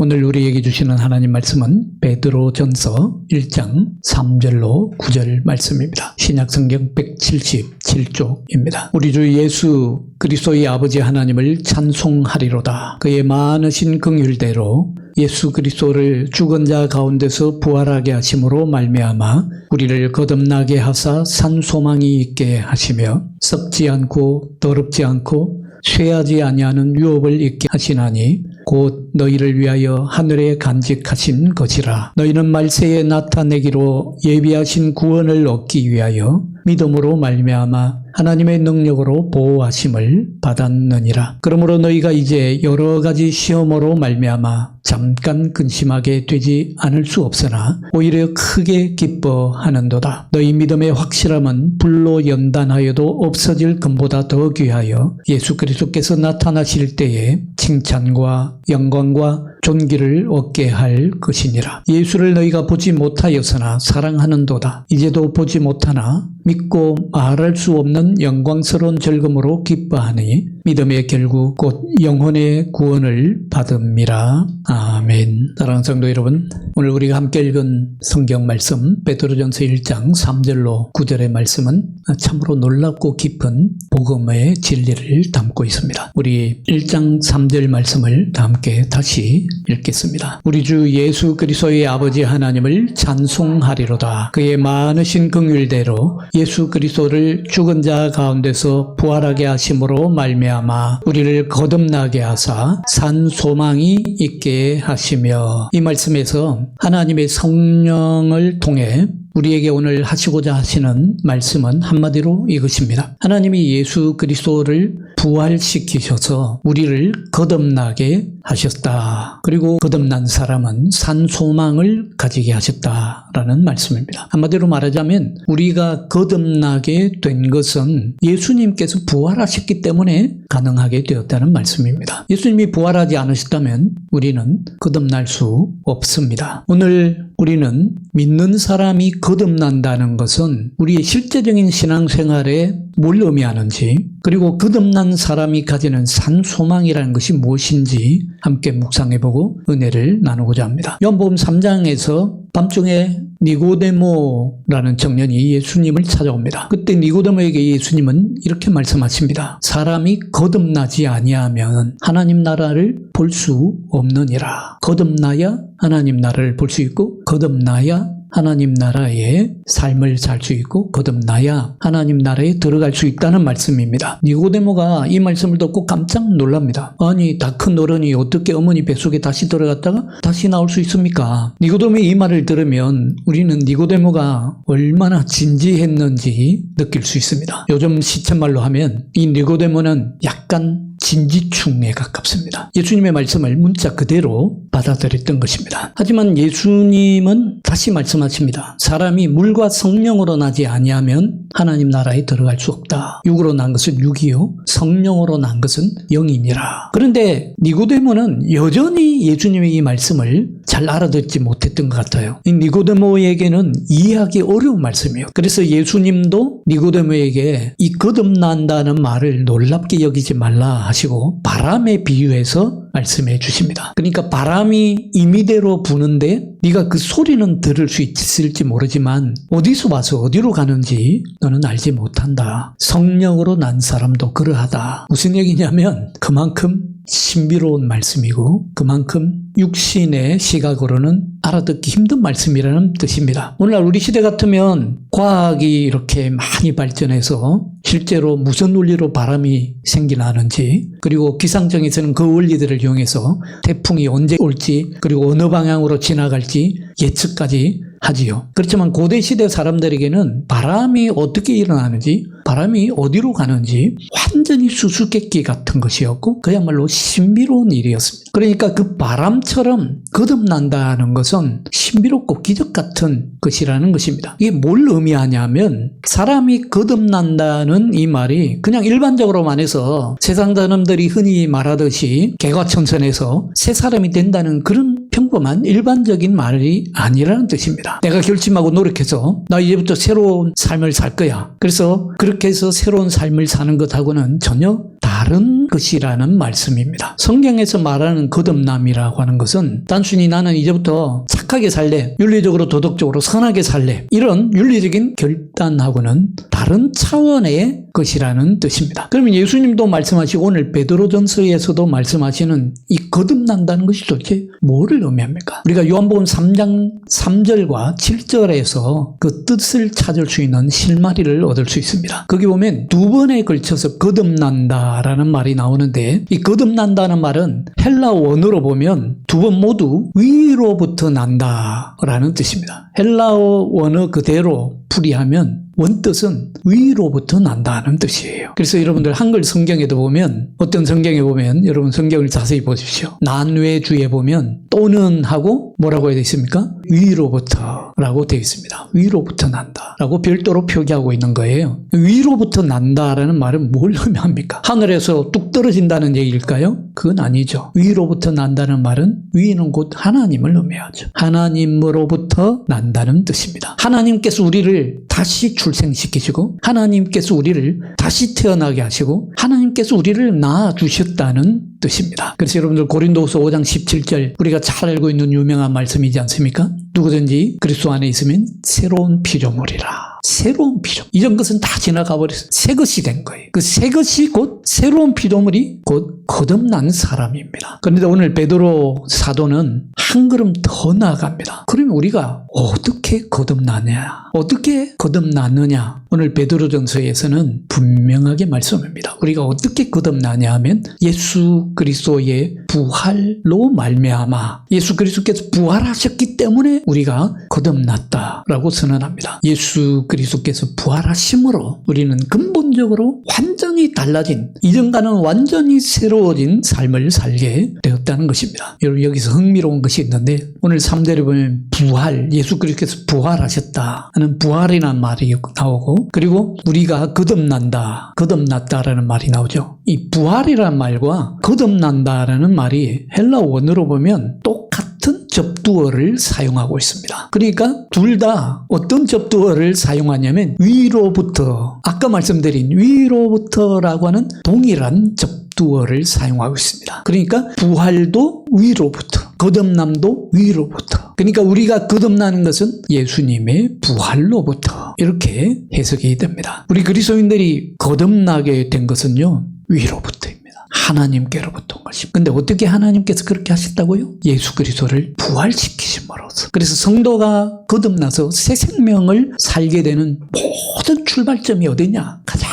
오늘 우리에게 주시는 하나님 말씀은 베드로전서 1장 3절로 9절 말씀입니다. 신약성경 177쪽입니다. 우리 주 예수 그리스도의 아버지 하나님을 찬송하리로다. 그의 많으신 긍휼대로 예수 그리스도를 죽은 자 가운데서 부활하게 하심으로 말미암아 우리를 거듭나게 하사 산 소망이 있게 하시며 썩지 않고 더럽지 않고 쇠하지 아니하는 유업을 있게 하시나니 곧 너희를 위하여 하늘에 간직하신 것이라. 너희는 말세에 나타내기로 예비하신 구원을 얻기 위하여 믿음으로 말미암아 하나님의 능력으로 보호하심을 받았느니라. 그러므로 너희가 이제 여러 가지 시험으로 말미암아 잠깐 근심하게 되지 않을 수 없으나 오히려 크게 기뻐하는도다. 너희 믿음의 확실함은 불로 연단하여도 없어질 금보다 더 귀하여 예수 그리스도께서 나타나실 때에 칭찬과 영광과 존귀를 얻게 할 것이니라. 예수를 너희가 보지 못하였으나 사랑하는도다. 이제도 보지 못하나 믿고 말할 수 없는 영광스러운 즐거움으로 기뻐하니 믿음의 결국 곧 영혼의 구원을 받음이라. 아멘. 사랑하는 성도 여러분, 오늘 우리가 함께 읽은 성경 말씀 베드로전서 1장 3절로 9절의 말씀은 참으로 놀랍고 깊은 복음의 진리를 담고 있습니다. 우리 1장 3절 말씀을 다 함께 다시 읽겠습니다. 우리 주 예수 그리스도의 아버지 하나님을 찬송하리로다. 그의 많으신 긍휼대로 예수 그리스도를 죽은 자 가운데서 부활하게 하심으로 말미암아 우리를 거듭나게 하사 산 소망이 있게 하시며, 이 말씀에서 하나님의 성령을 통해 우리에게 오늘 하시고자 하시는 말씀은 한마디로 이것입니다. 하나님이 예수 그리스도를 부활시키셔서 우리를 거듭나게 하셨다. 그리고 거듭난 사람은 산 소망을 가지게 하셨다라는 말씀입니다. 한마디로 말하자면 우리가 거듭나게 된 것은 예수님께서 부활하셨기 때문에 가능하게 되었다는 말씀입니다. 예수님이 부활하지 않으셨다면 우리는 거듭날 수 없습니다. 오늘 우리는 믿는 사람이 거듭난다는 것은 우리의 실제적인 신앙생활에 뭘 의미하는지, 그리고 거듭난 사람이 가지는 산 소망이라는 것이 무엇인지 함께 묵상해보고 은혜를 나누고자 합니다. 요한복음 3장에서 밤중에 니고데모라는 청년이 예수님을 찾아옵니다. 그때 니고데모에게 예수님은 이렇게 말씀하십니다. 사람이 거듭나지 아니하면 하나님 나라를 볼 수 없느니라. 거듭나야 하나님 나라를 볼 수 있고, 거듭나야 하나님 나라의 삶을 살 수 있고, 거듭나야 하나님 나라에 들어갈 수 있다는 말씀입니다. 니고데모가 이 말씀을 듣고 깜짝 놀랍니다. 아니, 다 큰 어른이 어떻게 어머니 뱃속에 다시 들어갔다가 다시 나올 수 있습니까? 니고데모의 이 말을 들으면 우리는 니고데모가 얼마나 진지했는지 느낄 수 있습니다. 요즘 시쳇말로 하면 이 니고데모는 약간 진지충에 가깝습니다. 예수님의 말씀을 문자 그대로 받아들였던 것입니다. 하지만 예수님은 다시 말씀하십니다. 사람이 물과 성령으로 나지 아니하면 하나님 나라에 들어갈 수 없다. 육으로 난 것은 육이요, 성령으로 난 것은 영이니라. 그런데 니고데모는 여전히 예수님의 이 말씀을 잘 알아듣지 못했던 것 같아요. 이 니고데모에게는 이해하기 어려운 말씀이에요. 그래서 예수님도 니고데모에게 이 거듭난다는 말을 놀랍게 여기지 말라 하시고 바람에 비유해서 말씀해 주십니다. 그러니까 바람이 임의대로 부는데 네가 그 소리는 들을 수 있을지 모르지만 어디서 와서 어디로 가는지 너는 알지 못한다. 성령으로 난 사람도 그러하다. 무슨 얘기냐면 그만큼 신비로운 말씀이고 그만큼 육신의 시각으로는 알아듣기 힘든 말씀이라는 뜻입니다. 오늘날 우리 시대 같으면 과학이 이렇게 많이 발전해서 실제로 무슨 원리로 바람이 생겨나는지, 그리고 기상청에서는 그 원리들을 이용해서 태풍이 언제 올지, 그리고 어느 방향으로 지나갈지 예측까지 하지요. 그렇지만 고대 시대 사람들에게는 바람이 어떻게 일어나는지, 바람이 어디로 가는지 완전히 수수께끼 같은 것이었고 그야말로 신비로운 일이었습니다. 그러니까 그 바람처럼 거듭난다는 것은 신비롭고 기적 같은 것이라는 것입니다. 이게 뭘 의미하냐면 사람이 거듭난다는 이 말이 그냥 일반적으로 말해서 세상 사람들이 흔히 말하듯이 개과천선해서 새 사람이 된다는 그런 평범한 일반적인 말이 아니라는 뜻입니다. 내가 결심하고 노력해서 나 이제부터 새로운 삶을 살 거야. 그래서 그렇게 해서 새로운 삶을 사는 것하고는 전혀 다른 것이라는 말씀입니다. 성경에서 말하는 거듭남이라고 하는 것은 단순히 나는 이제부터 착하게 살래, 윤리적으로 도덕적으로 선하게 살래, 이런 윤리적인 결단하고는 다른 차원의 것이라는 뜻입니다. 그러면 예수님도 말씀하시고 오늘 베드로전서에서도 말씀하시는 이 거듭난다는 것이 도대체 뭐를 의미합니까? 우리가 요한복음 3장 3절과 7절에서 그 뜻을 찾을 수 있는 실마리를 얻을 수 있습니다. 거기 보면 두 번에 걸쳐서 거듭난다라는 말이 나오는데, 이 거듭난다는 말은 헬라 원어로 보면 두 번 모두 위로부터 난다라는 뜻입니다. 헬라어 원어 그대로 풀이하면 원뜻은 위로부터 난다는 뜻이에요. 그래서 여러분들 한글 성경에도 보면, 어떤 성경에 보면, 여러분 성경을 자세히 보십시오. 난외주에 보면 또는 하고 뭐라고 되어 있습니까? 위로부터 라고 되어 있습니다. 위로부터 난다 라고 별도로 표기하고 있는 거예요. 위로부터 난다라는 말은 뭘 의미합니까? 하늘에서 뚝 떨어진다는 얘기일까요? 그건 아니죠. 위로부터 난다는 말은 위는 곧 하나님을 의미하죠. 하나님으로부터 난다는 뜻입니다. 하나님께서 우리를 다시 출생시키시고, 하나님께서 우리를 다시 태어나게 하시고, 하나님께서 우리를 낳아주셨다는 뜻입니다. 그래서 여러분들 고린도후서 5장 17절, 우리가 잘 알고 있는 유명한 말씀이지 않습니까? 누구든지 그리스도 안에 있으면 새로운 피조물이라. 새로운 피조물. 이전 것은 다 지나가 버렸어요. 새 것이 된 거예요. 그 새 것이 곧 새로운 피조물이 곧 거듭난 사람입니다. 그런데 오늘 베드로 사도는 한 걸음 더 나아갑니다. 그러면 우리가 어떻게 거듭나냐? 어떻게 거듭났느냐? 오늘 베드로전서에서는 분명하게 말씀합니다. 우리가 어떻게 거듭나냐 하면 예수 그리스도의 부활로 말미암아, 예수 그리스도께서 부활하셨기 때문에 우리가 거듭났다라고 선언합니다. 예수 그리스도께서 부활하심으로 우리는 근본적으로 완전히 달라진, 이전과는 완전히 새로워진 삶을 살게 되었다는 것입니다. 여러분, 여기서 흥미로운 것이 있는데, 오늘 3절에 보면 부활, 예수 그리스도께서 부활하셨다 하는 부활이라는 말이 나오고, 그리고 우리가 거듭났다라는 말이 나오죠. 이 부활이라는 말과 거듭난다라는 말이 헬라 원어로 보면 똑같은 접두어를 사용하고 있습니다. 그러니까 둘 다 어떤 접두어를 사용하냐면 위로부터, 아까 말씀드린 위로부터라고 하는 동일한 접두어를 사용하고 있습니다. 그러니까 부활도 위로부터, 거듭남도 위로부터. 그러니까 우리가 거듭나는 것은 예수님의 부활로부터, 이렇게 해석이 됩니다. 우리 그리스도인들이 거듭나게 된 것은요, 위로부터입니다. 하나님께로부터 온 것입니다. 근데 어떻게 하나님께서 그렇게 하셨다고요? 예수 그리스도를 부활시키심으로써. 그래서 성도가 거듭나서 새 생명을 살게 되는 모든 출발점이 어디냐? 가장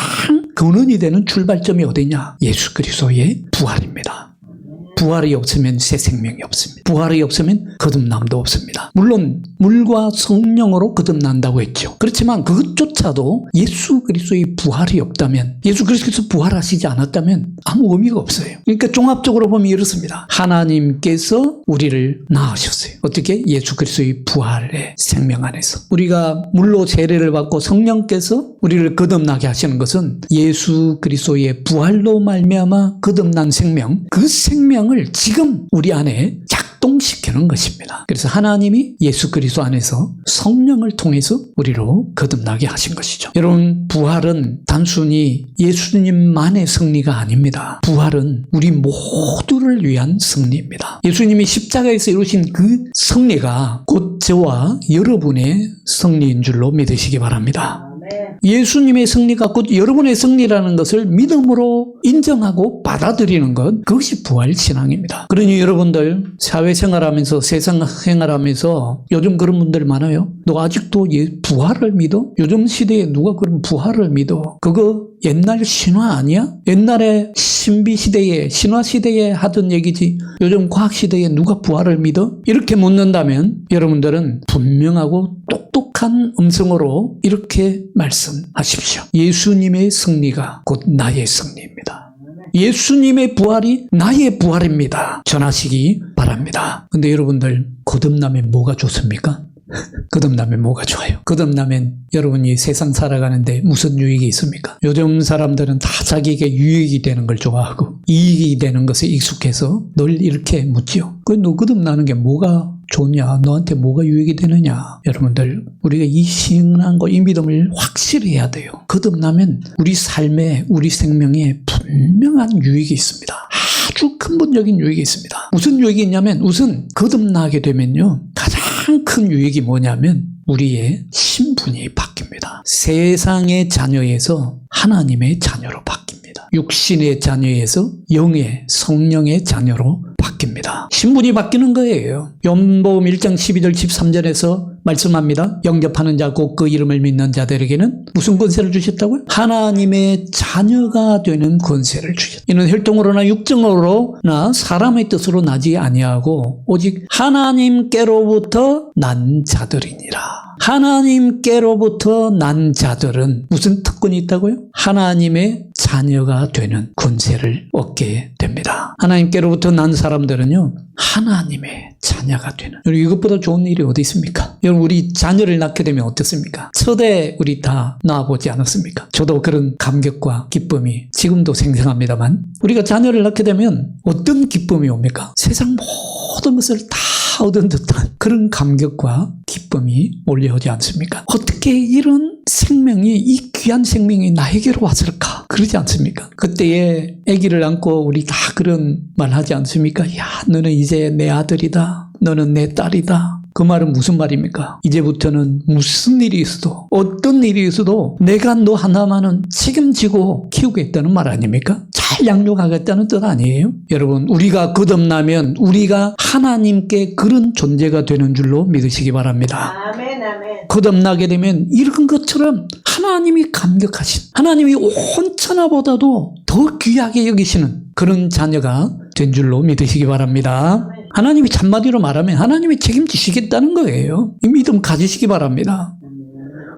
근원이 되는 출발점이 어디냐? 예수 그리스도의 부활입니다. 부활이 없으면 새 생명이 없습니다. 부활이 없으면 거듭남도 없습니다. 물론 물과 성령으로 거듭난다고 했죠. 그렇지만 그것조차도 예수 그리스도의 부활이 없다면, 예수 그리스도께서 부활하시지 않았다면 아무 의미가 없어요. 그러니까 종합적으로 보면 이렇습니다. 하나님께서 우리를 낳으셨어요. 어떻게? 예수 그리스도의 부활의 생명 안에서. 우리가 물로 세례를 받고 성령께서 우리를 거듭나게 하시는 것은 예수 그리스도의 부활로 말미암아 거듭난 생명, 그 생명을 지금 우리 안에 작동시키는 것입니다. 그래서 하나님이 예수 그리스도 안에서 성령을 통해서 우리로 거듭나게 하신 것이죠. 여러분, 부활은 단순히 예수님만의 승리가 아닙니다. 부활은 우리 모두를 위한 승리입니다. 예수님이 십자가에서 이루신 그 승리가 곧 저와 여러분의 승리인 줄로 믿으시기 바랍니다. 예수님의 승리가 곧 여러분의 승리라는 것을 믿음으로 인정하고 받아들이는 것, 그것이 부활신앙입니다. 그러니 여러분들 사회생활하면서, 세상생활하면서 요즘 그런 분들 많아요. 너 아직도 부활을 믿어? 요즘 시대에 누가 그런 부활을 믿어? 그거 옛날 신화 아니야? 옛날에 신비시대에, 신화시대에 하던 얘기지 요즘 과학시대에 누가 부활을 믿어? 이렇게 묻는다면 여러분들은 분명하고 똑똑한 음성으로 이렇게 말씀하십시오. 예수님의 승리가 곧 나의 승리입니다. 예수님의 부활이 나의 부활입니다. 전하시기 바랍니다. 근데 여러분들, 거듭나면 뭐가 좋습니까? 거듭나면 뭐가 좋아요? 거듭나면 여러분이 세상 살아가는데 무슨 유익이 있습니까? 요즘 사람들은 다 자기에게 유익이 되는 걸 좋아하고 이익이 되는 것에 익숙해서 늘 이렇게 묻지요. 너 거듭나는 게 뭐가 좋냐? 너한테 뭐가 유익이 되느냐? 여러분들, 우리가 이 신앙과 이 믿음을 확실히 해야 돼요. 거듭나면 우리 삶에, 우리 생명에 분명한 유익이 있습니다. 아주 근본적인 유익이 있습니다. 무슨 유익이 있냐면, 우선 거듭나게 되면요, 가장 큰 유익이 뭐냐면 우리의 신분이 바뀝니다. 세상의 자녀에서 하나님의 자녀로 바뀝니다. 육신의 자녀에서 영의, 성령의 자녀로 바뀝니다. 신분이 바뀌는 거예요. 요한복음 1장 12절 13절에서 말씀합니다. 영접하는 자 곧 그 이름을 믿는 자들에게는 무슨 권세를 주셨다고요? 하나님의 자녀가 되는 권세를 주셨다. 이는 혈통으로나 육정으로나 사람의 뜻으로 나지 아니하고 오직 하나님께로부터 난 자들이니라. 하나님께로부터 난 자들은 무슨 특권이 있다고요? 하나님의 자녀가 되는 권세를 얻게 됩니다. 하나님께로부터 난 사람들은요, 하나님의 자녀가 되는. 여러분, 이것보다 좋은 일이 어디 있습니까? 여러분, 우리 자녀를 낳게 되면 어떻습니까? 첫해 우리 다 낳아보지 않았습니까? 저도 그런 감격과 기쁨이 지금도 생생합니다만, 우리가 자녀를 낳게 되면 어떤 기쁨이 옵니까? 세상 모든 것을 다 얻은 듯한 그런 감격과 기쁨이 몰려오지 않습니까? 어떻게 이런 생명이, 이 귀한 생명이 나에게로 왔을까? 그러지 않습니까? 그때에 아기를 안고 우리 다 그런 말 하지 않습니까? 야, 너는 이제 내 아들이다. 너는 내 딸이다. 그 말은 무슨 말입니까? 이제부터는 무슨 일이 있어도, 어떤 일이 있어도 내가 너 하나만은 책임지고 키우겠다는 말 아닙니까? 잘 양육하겠다는 뜻 아니에요? 여러분, 우리가 거듭나면 우리가 하나님께 그런 존재가 되는 줄로 믿으시기 바랍니다. 아멘, 아멘. 거듭나게 되면 이런 것처럼 하나님이 감격하신, 하나님이 온 천하보다도 더 귀하게 여기시는 그런 자녀가 된 줄로 믿으시기 바랍니다. 하나님이 한마디로 말하면 하나님이 책임지시겠다는 거예요. 이 믿음 가지시기 바랍니다.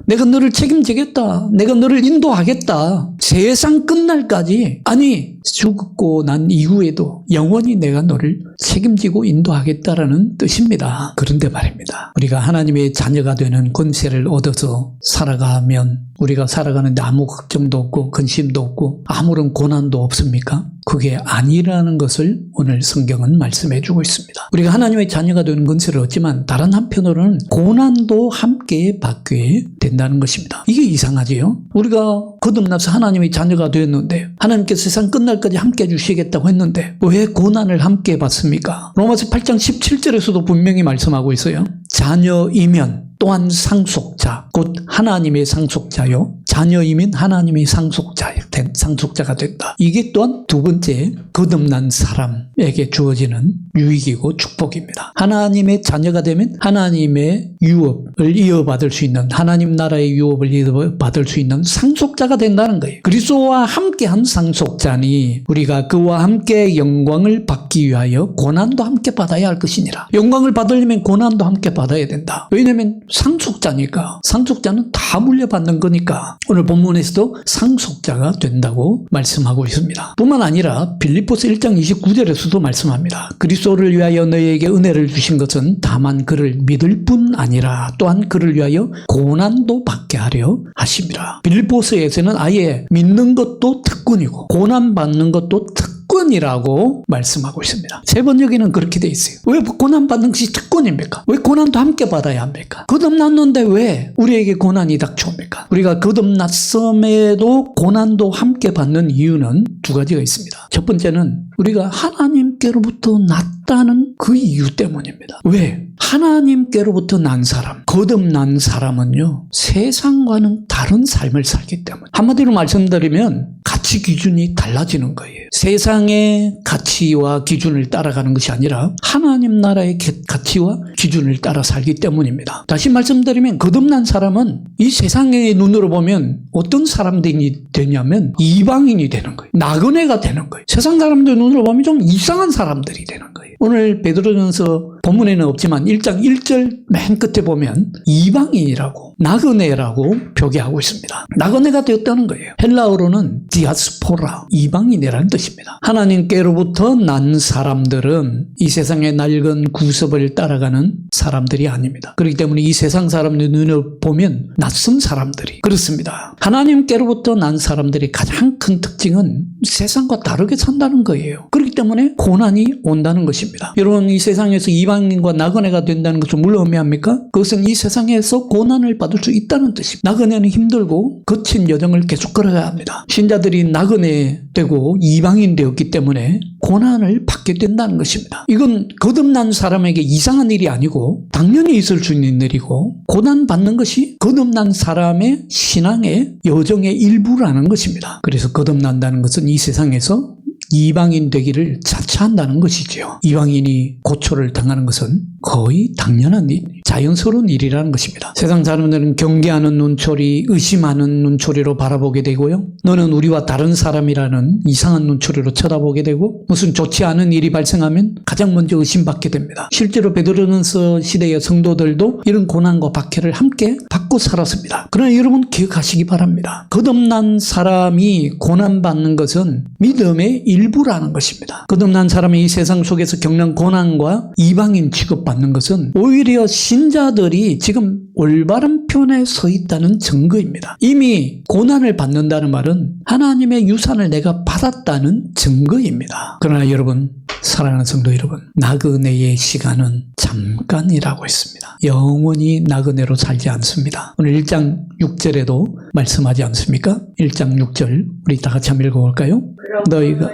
내가 너를 책임지겠다. 내가 너를 인도하겠다. 세상 끝날까지, 아니 죽고 난 이후에도 영원히 내가 너를 책임지고 인도하겠다라는 뜻입니다. 그런데 말입니다, 우리가 하나님의 자녀가 되는 권세를 얻어서 살아가면 우리가 살아가는데 아무 걱정도 없고 근심도 없고 아무런 고난도 없습니까? 그게 아니라는 것을 오늘 성경은 말씀해 주고 있습니다. 우리가 하나님의 자녀가 되는 권세를 얻지만 다른 한편으로는 고난도 함께 받게 된다는 것입니다. 이게 이상하지요? 우리가 거듭나서 하나님의 자녀가 되었는데 하나님께서 세상 끝날까지 함께 해주시겠다고 했는데 왜 고난을 함께 받습니까? 로마서 8장 17절에서도 분명히 말씀하고 있어요. 자녀이면 또한 상속자, 곧 하나님의 상속자요. 자녀이면 하나님의 상속자가 된다. 이게 또한 두 번째 거듭난 사람에게 주어지는 유익이고 축복입니다. 하나님의 자녀가 되면 하나님의 유업을 이어받을 수 있는, 하나님 나라의 유업을 이어받을 수 있는 상속자가 된다는 거예요. 그리스도와 함께한 상속자니 우리가 그와 함께 영광을 받기 위하여 고난도 함께 받아야 할 것이니라. 영광을 받으려면 고난도 함께 받아야 된다. 왜냐하면 상속자니까. 상속자는 다 물려받는 거니까. 오늘 본문에서도 상속자가 된다고 말씀하고 있습니다. 뿐만 아니라 빌립보서 1장 29절에서도 말씀합니다. 그리스도를 위하여 너희에게 은혜를 주신 것은 다만 그를 믿을 뿐 아니라 또한 그를 위하여 고난도 받게 하려 하심이라. 빌립보서에서는 아예 믿는 것도 특권이고 고난받는 것도 특권이라고 말씀하고 있습니다. 세 번역에는 그렇게 돼 있어요. 왜 고난받는 것이 특권입니까? 왜 고난도 함께 받아야 합니까? 거듭났는데 왜 우리에게 고난이 닥쳐옵니까? 우리가 거듭났음에도 고난도 함께 받는 이유는 두 가지가 있습니다. 첫 번째는 우리가 하나님께로부터 났다는 그 이유 때문입니다. 왜? 하나님께로부터 난 사람, 거듭난 사람은요, 세상과는 다른 삶을 살기 때문에. 한마디로 말씀드리면 가치 기준이 달라지는 거예요. 세상의 가치와 기준을 따라가는 것이 아니라 하나님 나라의 가치와 기준을 따라 살기 때문입니다. 다시 말씀드리면 거듭난 사람은 이 세상의 눈으로 보면 어떤 사람들이 되냐면 이방인이 되는 거예요. 나그네가 되는 거예요. 세상 사람들 눈으로 보면 좀 이상한 사람들이 되는 거예요. 오늘 베드로전서 본문에는 없지만 1장 1절 맨 끝에 보면 이방인이라고, 나그네라고 표기하고 있습니다. 나그네가 되었다는 거예요. 헬라어로는 디아스포라, 이방인이라는 뜻입니다. 하나님께로부터 난 사람들은 이 세상의 낡은 구습을 따라가는 만난 사람들이 아닙니다. 그렇기 때문에 이 세상 사람들 눈을 보면 낯선 사람들이 그렇습니다. 하나님께로부터 난 사람들이 가장 큰 특징은 세상과 다르게 산다는 거예요. 그렇기 때문에 고난이 온다는 것입니다. 여러분, 이 세상에서 이방인과 나그네가 된다는 것은 물론 의미합니까? 그것은 이 세상에서 고난을 받을 수 있다는 뜻입니다. 나그네는 힘들고 거친 여정을 계속 걸어야 합니다. 신자들이 나그네 되고 이방인 되었기 때문에 고난을 받게 된다는 것입니다. 이건 거듭난 사람에게 이상한 일이 아니고 당연히 있을 수 있는 일이고, 고난받는 것이 거듭난 사람의 신앙의 여정의 일부라는 것입니다. 그래서 거듭난다는 것은 이 세상에서 이방인 되기를 자처한다는 것이지요. 이방인이 고초를 당하는 것은 거의 당연한 일, 자연스러운 일이라는 것입니다. 세상 사람들은 경계하는 눈초리, 의심하는 눈초리로 바라보게 되고요. 너는 우리와 다른 사람이라는 이상한 눈초리로 쳐다보게 되고, 무슨 좋지 않은 일이 발생하면 가장 먼저 의심받게 됩니다. 실제로 베드로전서 시대의 성도들도 이런 고난과 박해를 함께 받고 살았습니다. 그러나 여러분 기억하시기 바랍니다. 거듭난 사람이 고난받는 것은 믿음의 일부라는 것입니다. 거듭난 사람이 이 세상 속에서 겪는 고난과 이방인 취급받는 것은 오히려 신자들이 지금 올바른 편에 서 있다는 증거입니다. 이미 고난을 받는다는 말은 하나님의 유산을 내가 받았다는 증거입니다. 그러나 여러분, 사랑하는 성도 여러분, 나그네의 시간은 잠깐이라고 했습니다. 영원히 나그네로 살지 않습니다. 오늘 1장 6절에도 말씀하지 않습니까? 1장 6절 우리 다 같이 한번 읽어볼까요? 너희가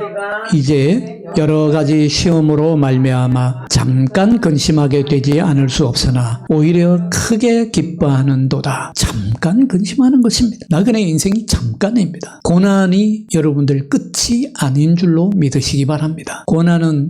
이제 여러 가지 시험으로 말미암아 잠깐 근심하게 되지 않을 수 없으나 오히려 크게 기뻐하는도다. 잠깐 근심하는 것입니다. 나그네의 인생이 잠깐입니다. 고난이 여러분들 끝이 아닌 줄로 믿으시기 바랍니다.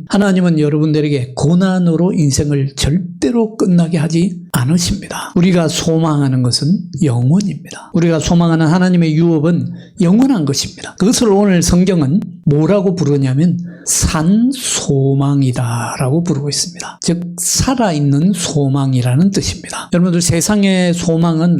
하나님은 여러분들에게 고난으로 인생을 절대로 끝나게 하지 않으십니다. 우리가 소망하는 것은 영원입니다. 우리가 소망하는 하나님의 유업은 영원한 것입니다. 그것을 오늘 성경은 뭐라고 부르냐면 산소망이다라고 부르고 있습니다. 즉 살아있는 소망이라는 뜻입니다. 여러분들, 세상의 소망은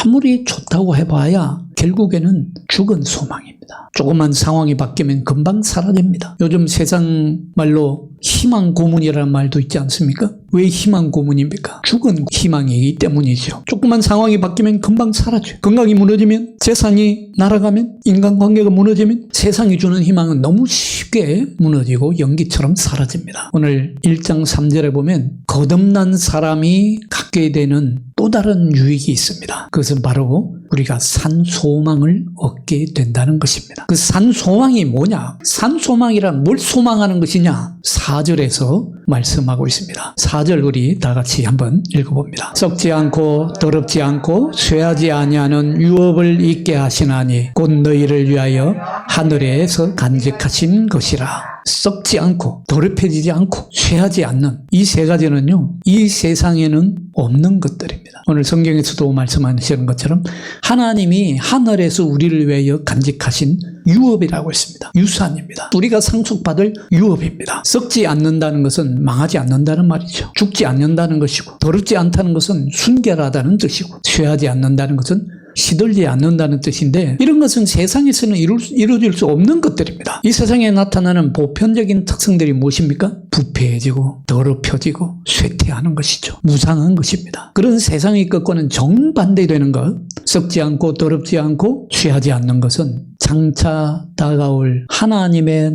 아무리 좋다고 해봐야 결국에는 죽은 소망입니다. 조그만 상황이 바뀌면 금방 사라집니다. 요즘 세상 말로 희망 고문이라는 말도 있지 않습니까? 왜 희망 고문입니까? 죽은 희망이기 때문이죠. 조그만 상황이 바뀌면 금방 사라져요. 건강이 무너지면, 재산이 날아가면, 인간관계가 무너지면 세상이 주는 희망은 너무 쉽게 무너지고 연기처럼 사라집니다. 오늘 1장 3절에 보면 거듭난 사람이 갖게 되는 또 다른 유익이 있습니다. 그것은 바로 우리가 산소망을 얻게 된다는 것입니다. 그 산소망이 뭐냐? 산소망이란 뭘 소망하는 것이냐? 4절에서 말씀하고 있습니다. 4절 우리 다 같이 한번 읽어봅니다. 썩지 않고 더럽지 않고 쇠하지 아니하는 유업을 있게 하시나니 곧 너희를 위하여 하늘에서 간직하신 것이라. 썩지 않고 더럽혀지지 않고 쇠하지 않는 이 세 가지는요, 이 세상에는 없는 것들입니다. 오늘 성경에서도 말씀하시는 것처럼 하나님이 하늘에서 우리를 위하여 간직하신 유업이라고 했습니다. 유산입니다. 우리가 상속받을 유업입니다. 썩지 않는다는 것은 망하지 않는다는 말이죠. 죽지 않는다는 것이고, 더럽지 않다는 것은 순결하다는 뜻이고, 쇠하지 않는다는 것은 시들지 않는다는 뜻인데, 이런 것은 세상에서는 이루어질 수 없는 것들입니다. 이 세상에 나타나는 보편적인 특성들이 무엇입니까? 부패해지고 더럽혀지고 쇠퇴하는 것이죠. 무상한 것입니다. 그런 세상의 것과는 정반대되는 것, 썩지 않고 더럽지 않고 취하지 않는 것은 장차 다가올 하나님의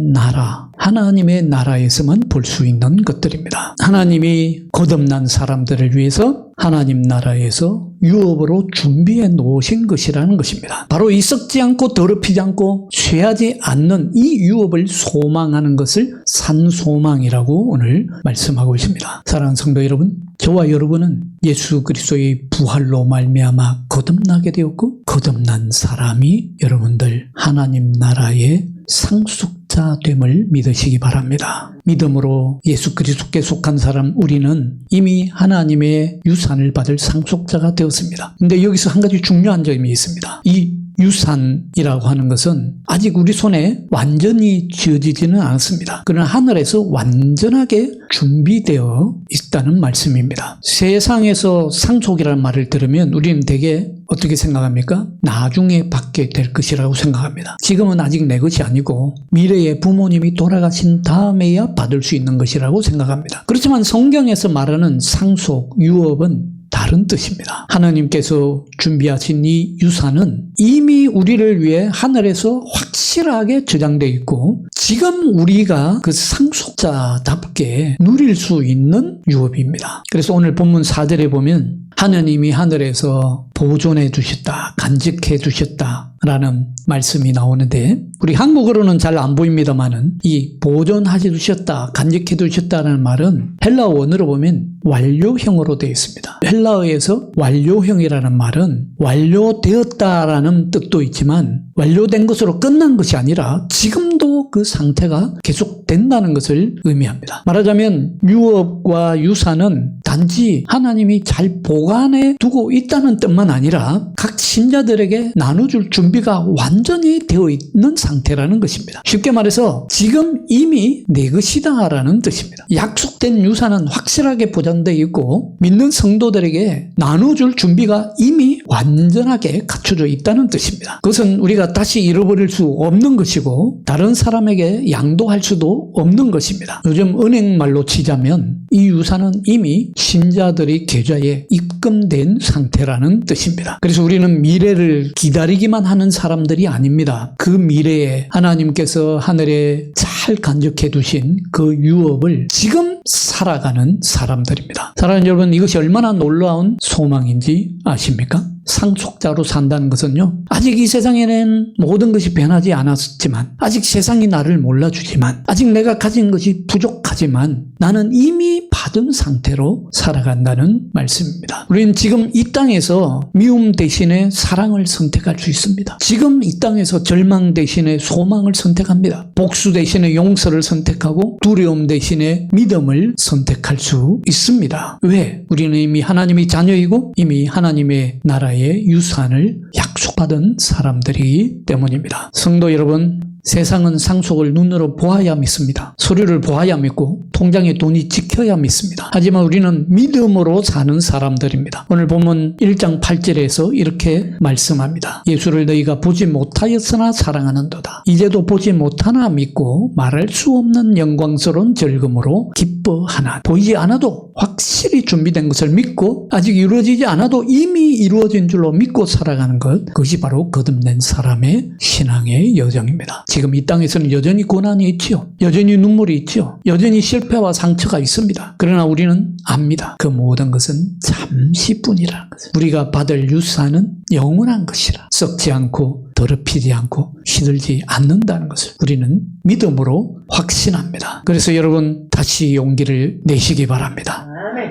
나라에서만 볼 수 있는 것들입니다. 하나님이 거듭난 사람들을 위해서 하나님 나라에서 유업으로 준비해 놓으신 것이라는 것입니다. 바로 이 썩지 않고 더럽히지 않고 쇠하지 않는 이 유업을 소망하는 것을 산소망이라고 오늘 말씀하고 있습니다. 사랑하는 성도 여러분, 저와 여러분은 예수 그리스도의 부활로 말미암아 거듭나게 되었고, 거듭난 사람이 여러분들 하나님 나라의 상속자됨을 믿으시기 바랍니다. 믿음으로 예수 그리스도께 속한 사람 우리는 이미 하나님의 유산을 받을 상속자가 되었습니다. 근데 여기서 한 가지 중요한 점이 있습니다. 이 유산이라고 하는 것은 아직 우리 손에 완전히 쥐어지지는 않았습니다. 그러나 하늘에서 완전하게 준비되어 있다는 말씀입니다. 세상에서 상속이라는 말을 들으면 우리는 되게 어떻게 생각합니까? 나중에 받게 될 것이라고 생각합니다. 지금은 아직 내 것이 아니고 미래에 부모님이 돌아가신 다음에야 받을 수 있는 것이라고 생각합니다. 그렇지만 성경에서 말하는 상속, 유업은 다른 뜻입니다. 하나님께서 준비하신 이 유산은 이미 우리를 위해 하늘에서 확실하게 저장되어 있고 지금 우리가 그 상속자답게 누릴 수 있는 유업입니다. 그래서 오늘 본문 4절에 보면 하나님이 하늘에서 보존해 두셨다, 간직해 두셨다라는 말씀이 나오는데 우리 한국어로는 잘 안 보입니다만은 이 보존하시 두셨다, 간직해 두셨다는 말은 헬라어 원어로 보면 완료형으로 되어 있습니다. 헬라어에서 완료형이라는 말은 완료되었다라는 뜻도 있지만 완료된 것으로 끝난 것이 아니라 지금도 그 상태가 계속된다는 것을 의미합니다. 말하자면 유업과 유산은 단지 하나님이 잘 보관해 두고 있다는 뜻만 아니라 각 신자들에게 나눠줄 준비가 완전히 되어 있는 상태라는 것입니다. 쉽게 말해서 지금 이미 내 것이다라는 뜻입니다. 약속된 유산은 확실하게 보장되어 있고 믿는 성도들에게 나눠줄 준비가 이미 완전하게 갖춰져 있다는 뜻입니다. 그것은 우리가 다시 잃어버릴 수 없는 것이고 다른 사람에게 양도할 수도 없는 것입니다. 요즘 은행말로 치자면 이 유산은 이미 신자들의 계좌에 입금된 상태라는 뜻입니다. 그래서 우리는 미래를 기다리기만 하는 사람들이 아닙니다. 그 미래에 하나님께서 하늘에 잘 간직해 두신 그 유업을 지금 살아가는 사람들입니다. 사랑하는 여러분, 이것이 얼마나 놀라운 소망인지 아십니까? 상속자로 산다는 것은요, 아직 이 세상에는 모든 것이 변하지 않았지만, 아직 세상이 나를 몰라주지만, 아직 내가 가진 것이 부족하지만 나는 이미 받은 상태로 살아간다는 말씀입니다. 우리는 지금 이 땅에서 미움 대신에 사랑을 선택할 수 있습니다. 지금 이 땅에서 절망 대신에 소망을 선택합니다. 복수 대신에 용서를 선택하고 두려움 대신에 믿음을 선택할 수 있습니다. 왜? 우리는 이미 하나님의 자녀이고 이미 하나님의 나라의 유산을 약속받은 사람들이기 때문입니다. 성도 여러분, 세상은 상속을 눈으로 보아야 믿습니다. 서류를 보아야 믿고 통장에 돈이 찍혀야 믿습니다. 하지만 우리는 믿음으로 사는 사람들입니다. 오늘 본문 1장 8절에서 이렇게 말씀합니다. 예수를 너희가 보지 못하였으나 사랑하는도다. 이제도 보지 못하나 믿고 말할 수 없는 영광스러운 즐거움으로 기뻐하나. 보이지 않아도 확실히 준비된 것을 믿고 아직 이루어지지 않아도 이미 이루어진 줄로 믿고 살아가는 것, 그것이 바로 거듭낸 사람의 신앙의 여정입니다. 지금 이 땅에서는 여전히 고난이 있지요. 여전히 눈물이 있지요. 여전히 실패와 상처가 있습니다. 그러나 우리는 압니다. 그 모든 것은 잠시뿐이라는 것을. 우리가 받을 유산은 영원한 것이라. 썩지 않고 더럽히지 않고 시들지 않는다는 것을 우리는 믿음으로 확신합니다. 그래서 여러분, 다시 용기를 내시기 바랍니다.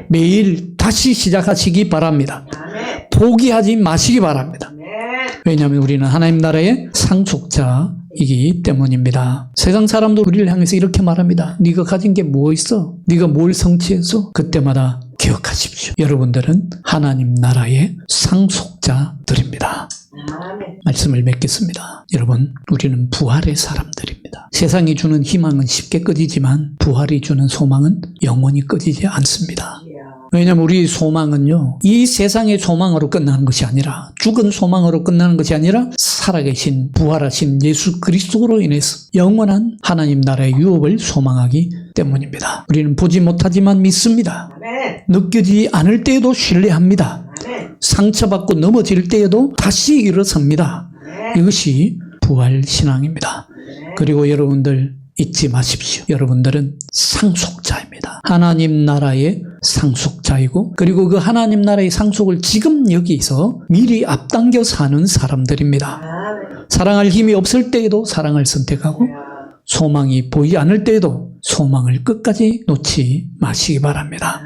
매일 다시 시작하시기 바랍니다. 포기하지 마시기 바랍니다. 왜냐하면 우리는 하나님 나라의 상속자이기 때문입니다. 세상 사람도 우리를 향해서 이렇게 말합니다. 네가 가진 게 뭐 있어? 네가 뭘 성취했어? 그때마다 기억하십시오. 여러분들은 하나님 나라의 상속자들입니다. 말씀을 맺겠습니다. 여러분, 우리는 부활의 사람들입니다. 세상이 주는 희망은 쉽게 꺼지지만 부활이 주는 소망은 영원히 꺼지지 않습니다. 왜냐하면 우리 소망은요, 이 세상의 소망으로 끝나는 것이 아니라, 죽은 소망으로 끝나는 것이 아니라 살아계신 부활하신 예수 그리스도로 인해서 영원한 하나님 나라의 유업을 소망하기 때문입니다. 우리는 보지 못하지만 믿습니다. 느껴지지 않을 때에도 신뢰합니다. 상처받고 넘어질 때에도 다시 일어섭니다. 이것이 부활신앙입니다. 그리고 여러분들 잊지 마십시오. 여러분들은 상속자입니다. 하나님 나라의 상속자이고, 그리고 그 하나님 나라의 상속을 지금 여기서 미리 앞당겨 사는 사람들입니다. 사랑할 힘이 없을 때에도 사랑을 선택하고, 소망이 보이지 않을 때에도 소망을 끝까지 놓지 마시기 바랍니다.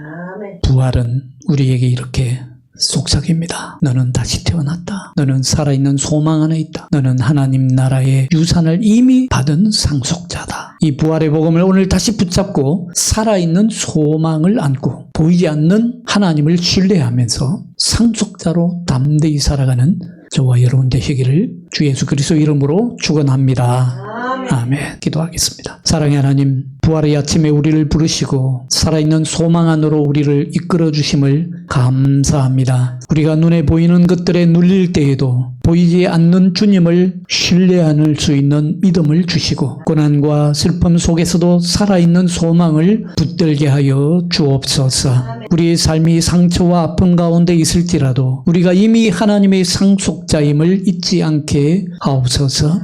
부활은 우리에게 이렇게 속삭입니다. 너는 다시 태어났다. 너는 살아있는 소망 안에 있다. 너는 하나님 나라의 유산을 이미 받은 상속자다. 이 부활의 복음을 오늘 다시 붙잡고 살아있는 소망을 안고 보이지 않는 하나님을 신뢰하면서 상속자로 담대히 살아가는 저와 여러분 되시기를 주 예수 그리스도 이름으로 축원합니다. 아멘. 기도하겠습니다. 사랑의 하나님, 부활의 아침에 우리를 부르시고 살아있는 소망 안으로 우리를 이끌어 주심을 감사합니다. 우리가 눈에 보이는 것들에 눌릴 때에도 보이지 않는 주님을 신뢰할 수 있는 믿음을 주시고 고난과 슬픔 속에서도 살아있는 소망을 붙들게 하여 주옵소서. 우리의 삶이 상처와 아픔 가운데 있을지라도 우리가 이미 하나님의 상속자임을 잊지 않게 하옵소서.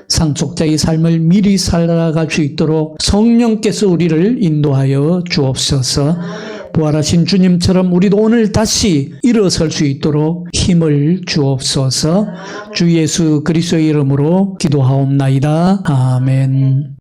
상속자의 삶을 미리 살아갈 수 있도록 성령께서 우리를 인도하여 주옵소서. 부활하신 주님처럼 우리도 오늘 다시 일어설 수 있도록 힘을 주옵소서. 주 예수 그리스도의 이름으로 기도하옵나이다. 아멘.